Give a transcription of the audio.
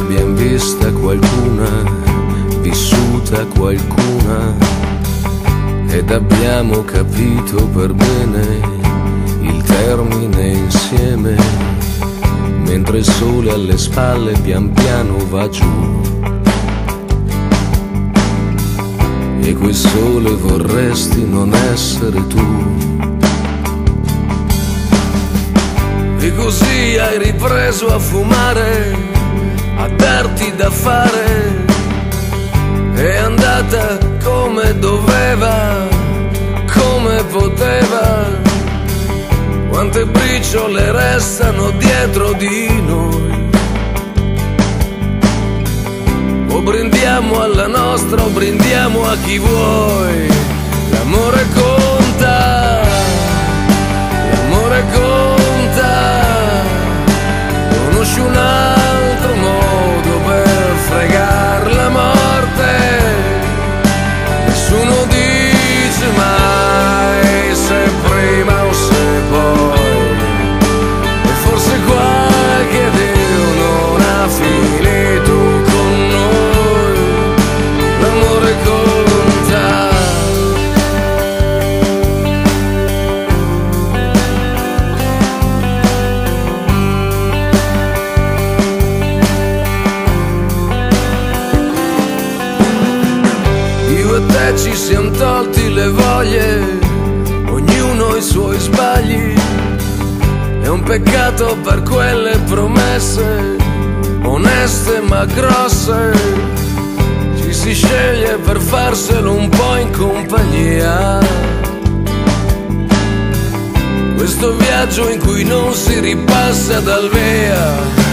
abbiamo vista qualcuna, vissuta qualcuna, ed abbiamo capito per bene il termine insieme, mentre il sole alle spalle pian piano va giù. E quel sole vorresti non essere tu. E così hai ripreso a fumare, a darti da fare. È andata come doveva, come poteva. Quante briciole restano dietro di noi. O brindiamo alla nostra o brindiamo a chi vuoi. L'amore conta, l'amore conta. Conosci un altro modo per fregar la morte? Nessuno dice mai se prima o se poi. E forse qualche Dio non ha finito con noi. L'amore conta. Io e te ci siamo tolti le voglie, ognuno i suoi sbagli. È un peccato per quelle promesse, oneste ma grosse. Ci si sceglie per farselo un po' in compagnia. Questo viaggio in cui non si ripassa dal via.